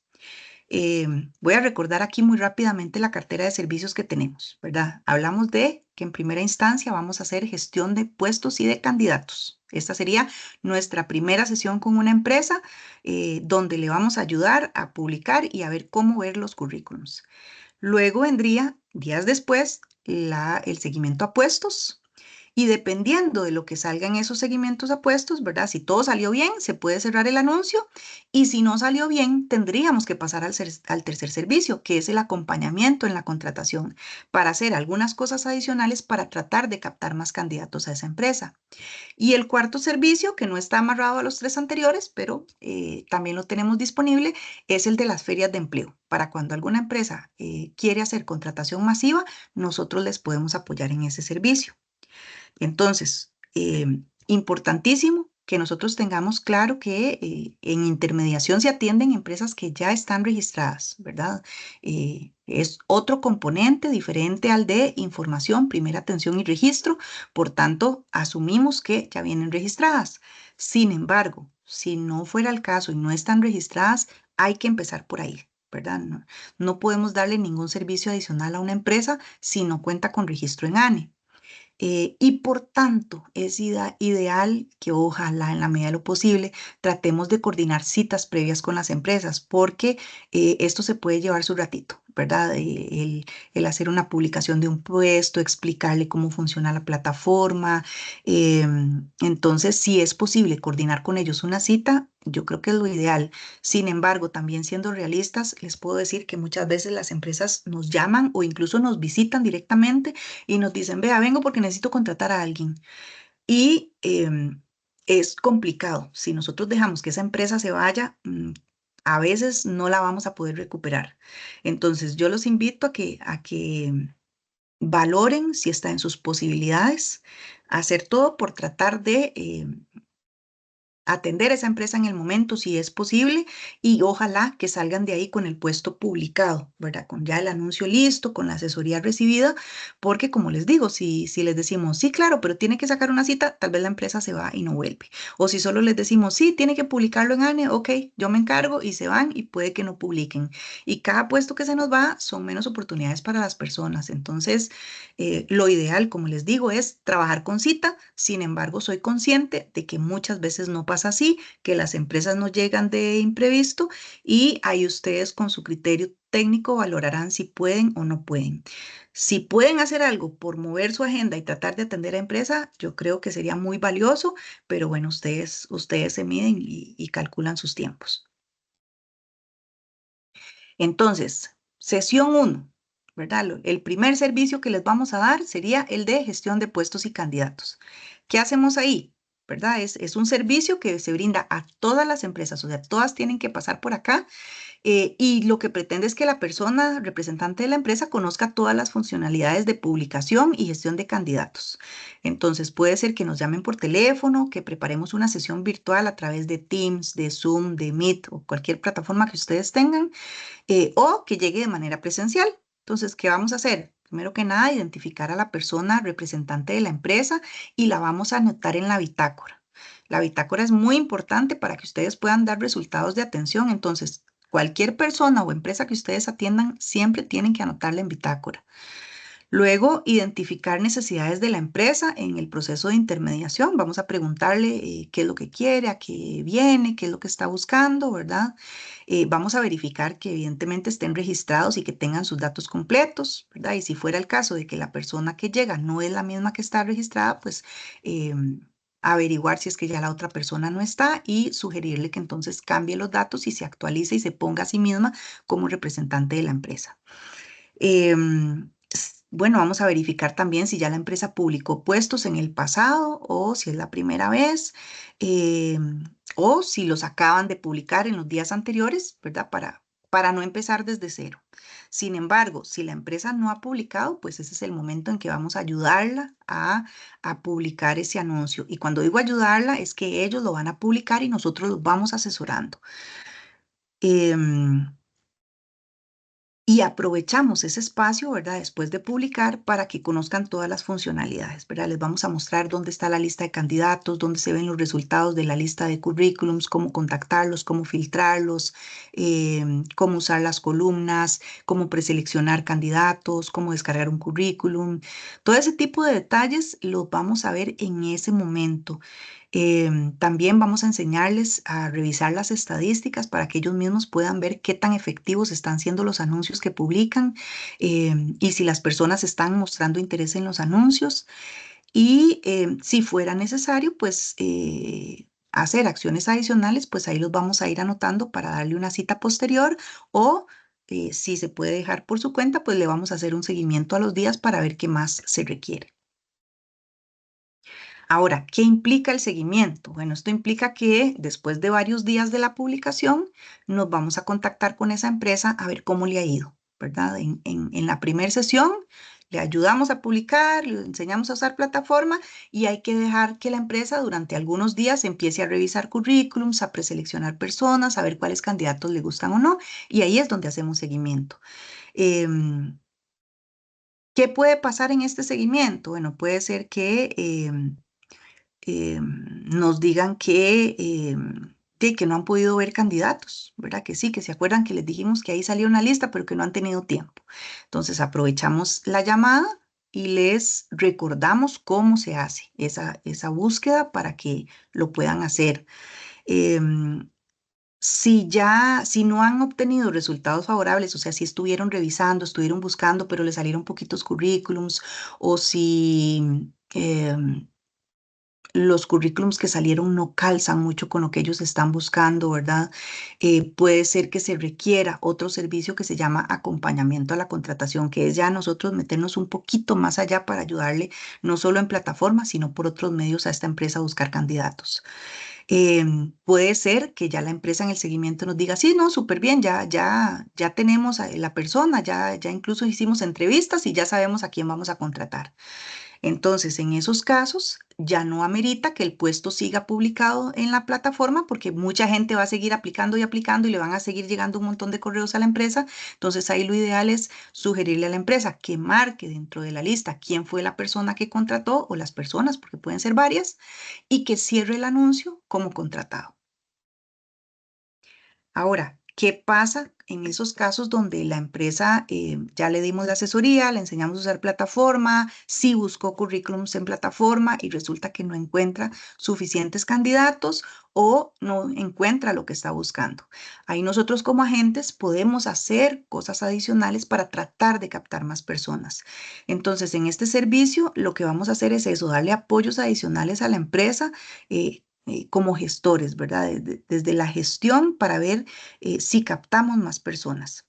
Speaker 2: Voy a recordar aquí muy rápidamente la cartera de servicios que tenemos, ¿verdad? Hablamos de que en primera instancia vamos a hacer gestión de puestos y de candidatos. Esta sería nuestra primera sesión con una empresa donde le vamos a ayudar a publicar y a ver cómo ver los currículums. Luego vendría, días después, el seguimiento a puestos. Y dependiendo de lo que salgan esos seguimientos a puestos, ¿verdad? Si todo salió bien, se puede cerrar el anuncio. Y si no salió bien, tendríamos que pasar al tercer servicio, que es el acompañamiento en la contratación, para hacer algunas cosas adicionales para tratar de captar más candidatos a esa empresa. Y el cuarto servicio, que no está amarrado a los tres anteriores, pero también lo tenemos disponible, es el de las ferias de empleo. Para cuando alguna empresa quiere hacer contratación masiva, nosotros les podemos apoyar en ese servicio. Entonces, importantísimo que nosotros tengamos claro que en intermediación se atienden empresas que ya están registradas, ¿verdad? Es otro componente diferente al de información, primera atención y registro, por tanto, asumimos que ya vienen registradas. Sin embargo, si no fuera el caso y no están registradas, hay que empezar por ahí, ¿verdad? No podemos darle ningún servicio adicional a una empresa si no cuenta con registro en ANE. Y por tanto, es ideal que ojalá en la medida de lo posible tratemos de coordinar citas previas con las empresas, porque esto se puede llevar su ratito, ¿verdad? El hacer una publicación de un puesto, explicarle cómo funciona la plataforma. Entonces, si es posible coordinar con ellos una cita, yo creo que es lo ideal. Sin embargo, también siendo realistas, les puedo decir que muchas veces las empresas nos llaman o incluso nos visitan directamente y nos dicen, vea, vengo porque necesito contratar a alguien. Y es complicado. Si nosotros dejamos que esa empresa se vaya, a veces no la vamos a poder recuperar. Entonces, yo los invito a que valoren si está en sus posibilidades, hacer todo por tratar de atender a esa empresa en el momento si es posible y ojalá que salgan de ahí con el puesto publicado, ¿verdad? Con ya el anuncio listo, con la asesoría recibida, porque como les digo, si les decimos, sí, claro, pero tiene que sacar una cita, tal vez la empresa se va y no vuelve. O si solo les decimos, sí, tiene que publicarlo en ANE, ok, yo me encargo y se van y puede que no publiquen. Y cada puesto que se nos va son menos oportunidades para las personas. Entonces, lo ideal, como les digo, es trabajar con cita. Sin embargo, soy consciente de que muchas veces no pasa así, que las empresas no llegan de imprevisto y ahí ustedes con su criterio técnico valorarán si pueden o no pueden. Si pueden hacer algo por mover su agenda y tratar de atender a empresa, yo creo que sería muy valioso, pero bueno, ustedes se miden y calculan sus tiempos. Entonces, sesión 1, ¿verdad? El primer servicio que les vamos a dar sería el de gestión de puestos y candidatos. ¿Qué hacemos ahí? ¿Verdad? Es un servicio que se brinda a todas las empresas, o sea, todas tienen que pasar por acá y lo que pretende es que la persona representante de la empresa conozca todas las funcionalidades de publicación y gestión de candidatos. Entonces, puede ser que nos llamen por teléfono, que preparemos una sesión virtual a través de Teams, de Zoom, de Meet o cualquier plataforma que ustedes tengan o que llegue de manera presencial. Entonces, ¿qué vamos a hacer? Primero que nada, identificar a la persona representante de la empresa y la vamos a anotar en la bitácora. La bitácora es muy importante para que ustedes puedan dar resultados de atención. Entonces, cualquier persona o empresa que ustedes atiendan siempre tienen que anotarla en bitácora. Luego, identificar necesidades de la empresa en el proceso de intermediación. Vamos a preguntarle qué es lo que quiere, a qué viene, qué es lo que está buscando, ¿verdad? Vamos a verificar que evidentemente estén registrados y que tengan sus datos completos, ¿verdad? Y si fuera el caso de que la persona que llega no es la misma que está registrada, pues averiguar si es que ya la otra persona no está y sugerirle que entonces cambie los datos y se actualice y se ponga a sí misma como representante de la empresa. Bueno, vamos a verificar también si ya la empresa publicó puestos en el pasado o si es la primera vez o si los acaban de publicar en los días anteriores, ¿verdad? Para no empezar desde cero. Sin embargo, si la empresa no ha publicado, pues ese es el momento en que vamos a ayudarla a publicar ese anuncio. Y cuando digo ayudarla, es que ellos lo van a publicar y nosotros los vamos asesorando. Em, y aprovechamos ese espacio, ¿verdad? Después de publicar para que conozcan todas las funcionalidades, ¿verdad? Les vamos a mostrar dónde está la lista de candidatos, dónde se ven los resultados de la lista de currículums, cómo contactarlos, cómo filtrarlos, cómo usar las columnas, cómo preseleccionar candidatos, cómo descargar un currículum. Todo ese tipo de detalles los vamos a ver en ese momento. También vamos a enseñarles a revisar las estadísticas para que ellos mismos puedan ver qué tan efectivos están siendo los anuncios que publican, y si las personas están mostrando interés en los anuncios. Y si fuera necesario, pues hacer acciones adicionales, pues ahí los vamos a ir anotando para darle una cita posterior, o si se puede dejar por su cuenta, pues le vamos a hacer un seguimiento a los días para ver qué más se requiere. Ahora, ¿qué implica el seguimiento? Bueno, esto implica que después de varios días de la publicación, nos vamos a contactar con esa empresa a ver cómo le ha ido, ¿verdad? En la primera sesión le ayudamos a publicar, le enseñamos a usar plataforma, y hay que dejar que la empresa durante algunos días empiece a revisar currículums, a preseleccionar personas, a ver cuáles candidatos le gustan o no, y ahí es donde hacemos seguimiento. Em, ¿Qué puede pasar en este seguimiento? Bueno, puede ser que nos digan que no han podido ver candidatos, ¿verdad? Que sí, que se acuerdan que les dijimos que ahí salió una lista, pero que no han tenido tiempo. Entonces aprovechamos la llamada y les recordamos cómo se hace esa búsqueda para que lo puedan hacer. Em, si no han obtenido resultados favorables, o sea, si estuvieron revisando, estuvieron buscando, pero les salieron poquitos currículums, o si los currículums que salieron no calzan mucho con lo que ellos están buscando, ¿verdad? Puede ser que se requiera otro servicio que se llama acompañamiento a la contratación, que es ya nosotros meternos un poquito más allá para ayudarle, no solo en plataforma, sino por otros medios a esta empresa a buscar candidatos. Puede ser que ya la empresa en el seguimiento nos diga, sí, no, súper bien, ya tenemos a la persona, ya incluso hicimos entrevistas y ya sabemos a quién vamos a contratar. Entonces, en esos casos, ya no amerita que el puesto siga publicado en la plataforma, porque mucha gente va a seguir aplicando y aplicando y le van a seguir llegando un montón de correos a la empresa. Entonces, ahí lo ideal es sugerirle a la empresa que marque dentro de la lista quién fue la persona que contrató, o las personas, porque pueden ser varias, y que cierre el anuncio como contratado. Ahora, ¿qué pasa en esos casos donde la empresa ya le dimos la asesoría, le enseñamos a usar plataforma, sí buscó currículums en plataforma y resulta que no encuentra suficientes candidatos o no encuentra lo que está buscando? Ahí nosotros como agentes podemos hacer cosas adicionales para tratar de captar más personas. Entonces, en este servicio lo que vamos a hacer es eso, darle apoyos adicionales a la empresa. Como gestores, ¿verdad? Desde la gestión para ver si captamos más personas.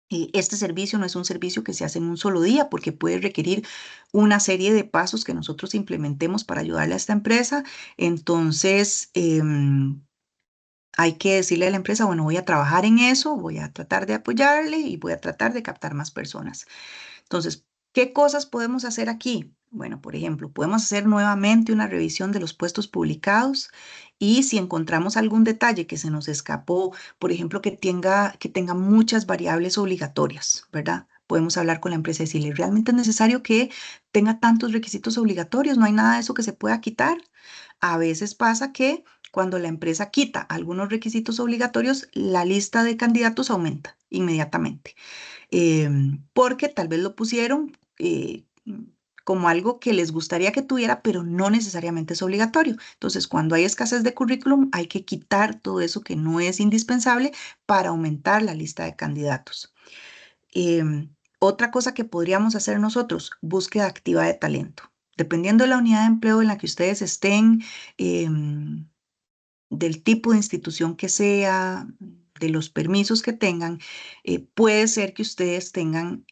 Speaker 2: Este servicio no es un servicio que se hace en un solo día, porque puede requerir una serie de pasos que nosotros implementemos para ayudarle a esta empresa. Entonces, hay que decirle a la empresa, bueno, voy a trabajar en eso, voy a tratar de apoyarle y voy a tratar de captar más personas. Entonces, ¿qué cosas podemos hacer aquí? Bueno, por ejemplo, podemos hacer nuevamente una revisión de los puestos publicados, y si encontramos algún detalle que se nos escapó, por ejemplo, que tenga muchas variables obligatorias, ¿verdad? Podemos hablar con la empresa y decirle, ¿realmente es necesario que tenga tantos requisitos obligatorios? ¿No hay nada de eso que se pueda quitar? A veces pasa que cuando la empresa quita algunos requisitos obligatorios, la lista de candidatos aumenta inmediatamente, porque tal vez lo pusieron como algo que les gustaría que tuviera, pero no necesariamente es obligatorio. Entonces, cuando hay escasez de currículum, hay que quitar todo eso que no es indispensable para aumentar la lista de candidatos. Otra cosa que podríamos hacer nosotros, búsqueda activa de talento. Dependiendo de la unidad de empleo en la que ustedes estén, del tipo de institución que sea, de los permisos que tengan, puede ser que ustedes tengan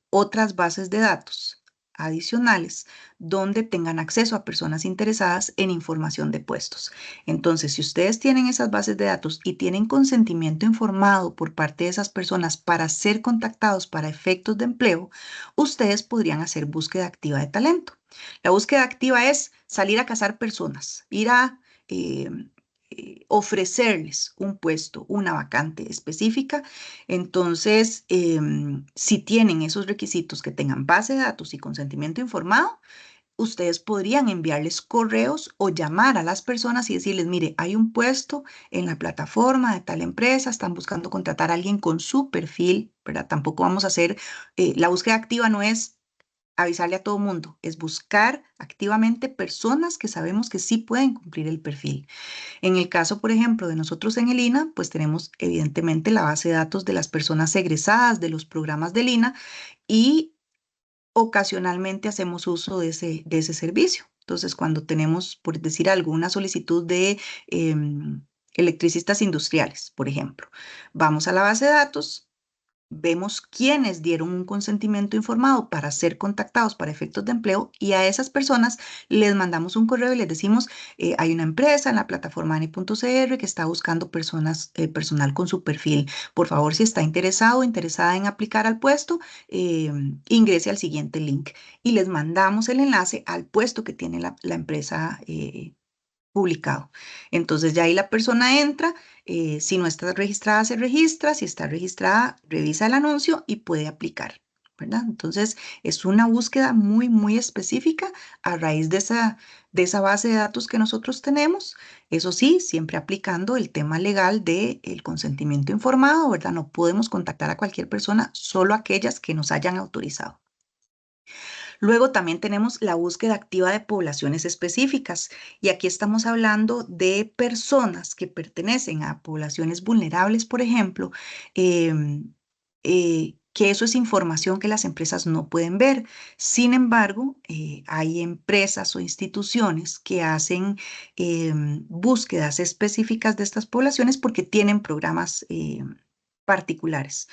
Speaker 2: otras bases de datos adicionales donde tengan acceso a personas interesadas en información de puestos. Entonces, si ustedes tienen esas bases de datos y tienen consentimiento informado por parte de esas personas para ser contactados para efectos de empleo, ustedes podrían hacer búsqueda activa de talento. La búsqueda activa es salir a cazar personas, ir a ofrecerles un puesto, una vacante específica. Entonces, si tienen esos requisitos que tengan base de datos y consentimiento informado, ustedes podrían enviarles correos o llamar a las personas y decirles, mire, hay un puesto en la plataforma de tal empresa, están buscando contratar a alguien con su perfil, ¿verdad? Tampoco vamos a hacer, la búsqueda activa no es avisarle a todo mundo, es buscar activamente personas que sabemos que sí pueden cumplir el perfil. En el caso, por ejemplo, de nosotros en el INA, pues tenemos evidentemente la base de datos de las personas egresadas de los programas del INA y ocasionalmente hacemos uso de ese servicio. Entonces, cuando tenemos, por decir algo, una solicitud de electricistas industriales, por ejemplo, vamos a la base de datos, vemos quiénes dieron un consentimiento informado para ser contactados para efectos de empleo y a esas personas les mandamos un correo y les decimos, hay una empresa en la plataforma ani.cr que está buscando personal con su perfil. Por favor, si está interesado o interesada en aplicar al puesto, eh, ingrese al siguiente link y les mandamos el enlace al puesto que tiene la empresa publicado. Entonces ya ahí la persona entra, si no está registrada, se registra, si está registrada, revisa el anuncio y puede aplicar, ¿verdad? Entonces es una búsqueda muy, muy específica a raíz de esa base de datos que nosotros tenemos. Eso sí, siempre aplicando el tema legal del consentimiento informado, ¿verdad? No podemos contactar a cualquier persona, solo aquellas que nos hayan autorizado. Luego también tenemos la búsqueda activa de poblaciones específicas y aquí estamos hablando de personas que pertenecen a poblaciones vulnerables, por ejemplo, que eso es información que las empresas no pueden ver. Sin embargo, hay empresas o instituciones que hacen búsquedas específicas de estas poblaciones porque tienen programas particulares.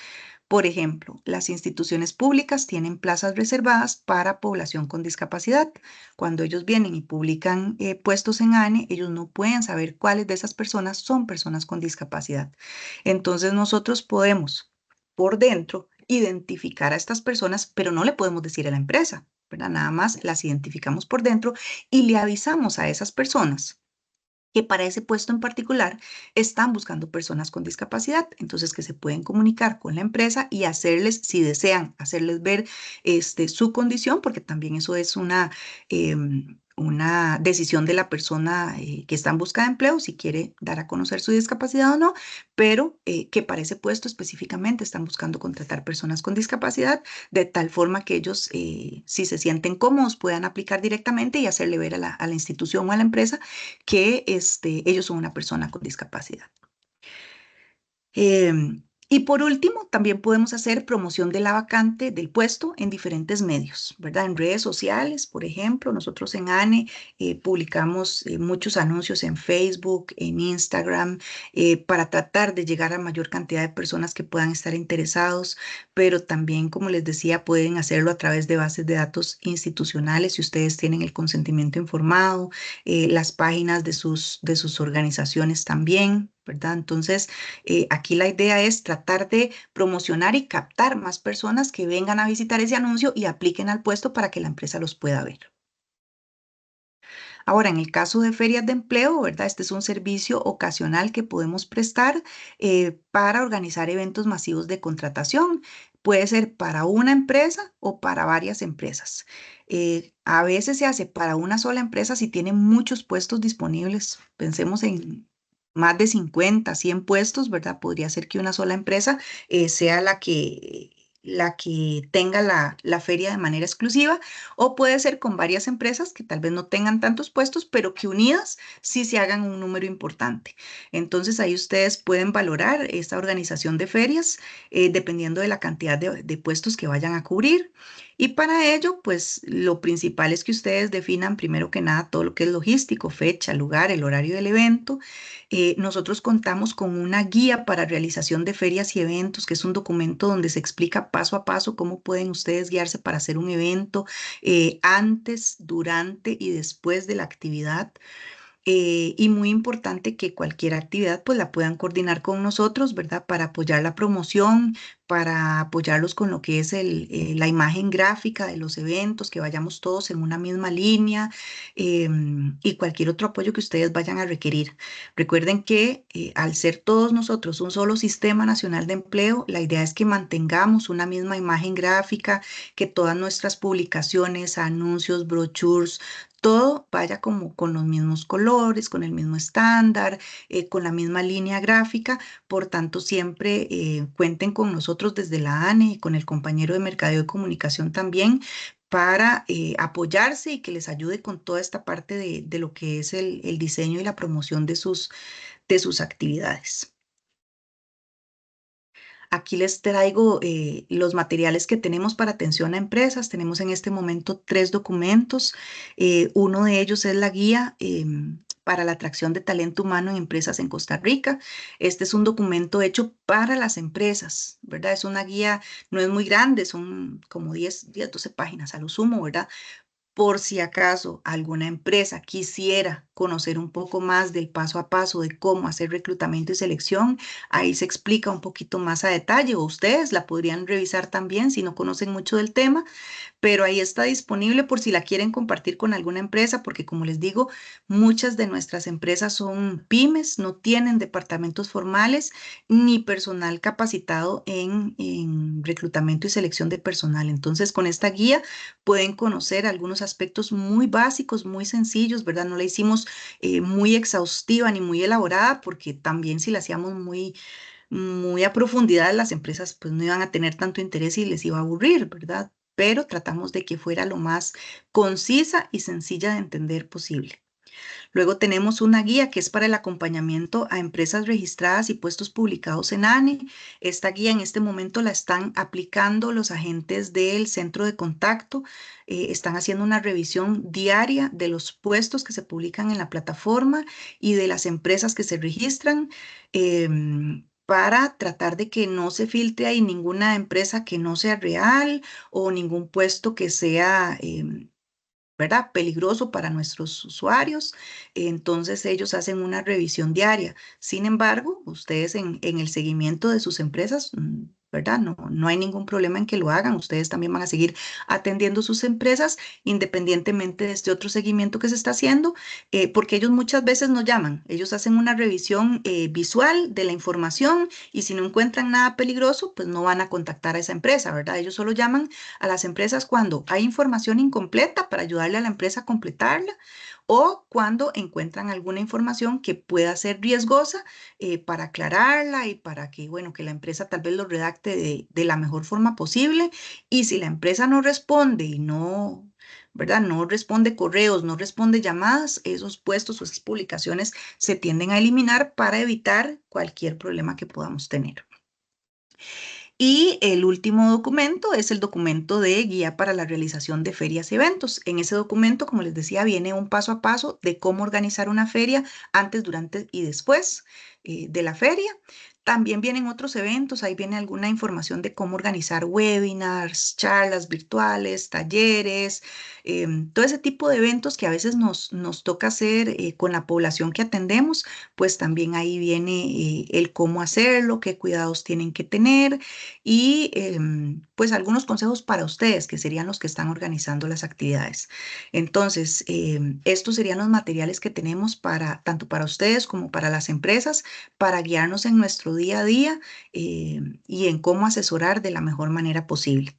Speaker 2: Por ejemplo, las instituciones públicas tienen plazas reservadas para población con discapacidad. Cuando ellos vienen y publican puestos en ANE, ellos no pueden saber cuáles de esas personas son personas con discapacidad. Entonces nosotros podemos, por dentro, identificar a estas personas, pero no le podemos decir a la empresa, ¿verdad? Nada más las identificamos por dentro y le avisamos a esas personas que para ese puesto en particular están buscando personas con discapacidad, entonces que se pueden comunicar con la empresa y hacerles, si desean, hacerles ver su condición, porque también eso es una decisión de la persona que está en busca de empleo, si quiere dar a conocer su discapacidad o no, pero que para ese puesto específicamente están buscando contratar personas con discapacidad, de tal forma que ellos, si se sienten cómodos, puedan aplicar directamente y hacerle ver a la institución o a la empresa que ellos son una persona con discapacidad. Y por último, también podemos hacer promoción de la vacante del puesto en diferentes medios, ¿verdad? En redes sociales, por ejemplo, nosotros en ANE publicamos muchos anuncios en Facebook, en Instagram, para tratar de llegar a mayor cantidad de personas que puedan estar interesados, pero también, como les decía, pueden hacerlo a través de bases de datos institucionales si ustedes tienen el consentimiento informado, las páginas de sus organizaciones también, ¿verdad? Entonces, aquí la idea es tratar de promocionar y captar más personas que vengan a visitar ese anuncio y apliquen al puesto para que la empresa los pueda ver. Ahora, en el caso de ferias de empleo, ¿verdad? Este es un servicio ocasional que podemos prestar para organizar eventos masivos de contratación. Puede ser para una empresa o para varias empresas. A veces se hace para una sola empresa si tiene muchos puestos disponibles. Pensemos en más de 50, 100 puestos, ¿verdad? Podría ser que una sola empresa sea la que tenga la feria de manera exclusiva, o puede ser con varias empresas que tal vez no tengan tantos puestos, pero que unidas sí se hagan un número importante. Entonces ahí ustedes pueden valorar esta organización de ferias dependiendo de la cantidad de puestos que vayan a cubrir. Y para ello, pues lo principal es que ustedes definan primero que nada todo lo que es logístico, fecha, lugar, el horario del evento. Nosotros contamos con una guía para realización de ferias y eventos, que es un documento donde se explica paso a paso cómo pueden ustedes guiarse para hacer un evento antes, durante y después de la actividad. Y muy importante que cualquier actividad pues la puedan coordinar con nosotros, ¿verdad? Para apoyar la promoción, para apoyarlos con lo que es la imagen gráfica de los eventos, que vayamos todos en una misma línea, y cualquier otro apoyo que ustedes vayan a requerir. Recuerden que al ser todos nosotros un solo sistema nacional de empleo, la idea es que mantengamos una misma imagen gráfica, que todas nuestras publicaciones, anuncios, brochures, todo vaya como con los mismos colores, con el mismo estándar, con la misma línea gráfica. Por tanto, siempre cuenten con nosotros desde la ANE y con el compañero de Mercadeo y Comunicación también para apoyarse y que les ayude con toda esta parte de lo que es el diseño y la promoción de sus actividades. Aquí les traigo los materiales que tenemos para atención a empresas. Tenemos en este momento 3 documentos. Uno de ellos es la guía para la atracción de talento humano en empresas en Costa Rica. Este es un documento hecho para las empresas, ¿verdad? Es una guía, no es muy grande, son como 12 páginas a lo sumo, ¿verdad? Por si acaso alguna empresa quisiera conocer un poco más del paso a paso de cómo hacer reclutamiento y selección, ahí se explica un poquito más a detalle, o ustedes la podrían revisar también si no conocen mucho del tema, pero ahí está disponible por si la quieren compartir con alguna empresa, porque como les digo, muchas de nuestras empresas son pymes, no tienen departamentos formales ni personal capacitado en reclutamiento y selección de personal. Entonces, con esta guía pueden conocer algunos aspectos muy básicos, muy sencillos, ¿verdad? No la hicimos muy exhaustiva ni muy elaborada, porque también si la hacíamos muy a profundidad, las empresas pues no iban a tener tanto interés y les iba a aburrir, ¿verdad? Pero tratamos de que fuera lo más concisa y sencilla de entender posible. Luego tenemos una guía que es para el acompañamiento a empresas registradas y puestos publicados en ANE. Esta guía en este momento la están aplicando los agentes del centro de contacto. Están haciendo una revisión diaria de los puestos que se publican en la plataforma y de las empresas que se registran. Para tratar de que no se filtre ahí ninguna empresa que no sea real o ningún puesto que sea ¿verdad? Peligroso para nuestros usuarios. Entonces ellos hacen una revisión diaria. Sin embargo, ustedes en el seguimiento de sus empresas, ¿verdad? No hay ningún problema en que lo hagan. Ustedes también van a seguir atendiendo sus empresas independientemente de este otro seguimiento que se está haciendo, porque ellos muchas veces nos llaman. Ellos hacen una revisión visual de la información y si no encuentran nada peligroso, pues no van a contactar a esa empresa, ¿verdad? Ellos solo llaman a las empresas cuando hay información incompleta para ayudarle a la empresa a completarla o cuando encuentran alguna información que pueda ser riesgosa para aclararla y para que, bueno, que la empresa tal vez lo redacte de la mejor forma posible. Y si la empresa no responde y no, ¿verdad? No responde correos, no responde llamadas, esos puestos o esas publicaciones se tienden a eliminar para evitar cualquier problema que podamos tener. Y el último documento es el documento de guía para la realización de ferias y eventos. En ese documento, como les decía, viene un paso a paso de cómo organizar una feria antes, durante y después de la feria. También vienen otros eventos, ahí viene alguna información de cómo organizar webinars, charlas virtuales, talleres, todo ese tipo de eventos que a veces nos toca hacer con la población que atendemos, pues también ahí viene el cómo hacerlo, qué cuidados tienen que tener y pues algunos consejos para ustedes, que serían los que están organizando las actividades. Entonces, estos serían los materiales que tenemos para tanto para ustedes como para las empresas, para guiarnos en nuestro día a día y en cómo asesorar de la mejor manera posible.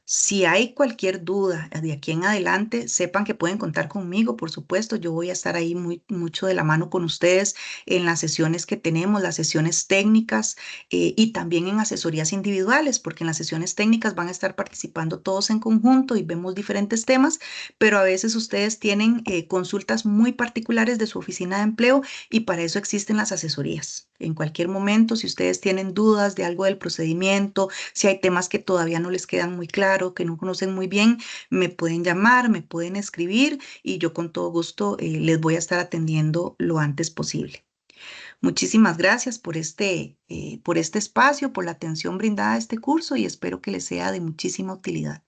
Speaker 2: Si hay cualquier duda de aquí en adelante, sepan que pueden contar conmigo, por supuesto. Yo voy a estar ahí mucho de la mano con ustedes en las sesiones que tenemos, las sesiones técnicas y también en asesorías individuales, porque en las sesiones técnicas van a estar participando todos en conjunto y vemos diferentes temas, pero a veces ustedes tienen consultas muy particulares de su oficina de empleo y para eso existen las asesorías. En cualquier momento, si ustedes tienen dudas de algo del procedimiento, si hay temas que todavía no les quedan muy claros, que no conocen muy bien, me pueden llamar, me pueden escribir y yo con todo gusto les voy a estar atendiendo lo antes posible. Muchísimas gracias por este espacio, por la atención brindada a este curso y espero que les sea de muchísima utilidad.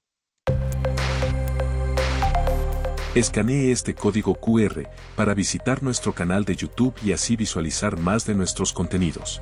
Speaker 3: Escanee este código QR para visitar nuestro canal de YouTube y así visualizar más de nuestros contenidos.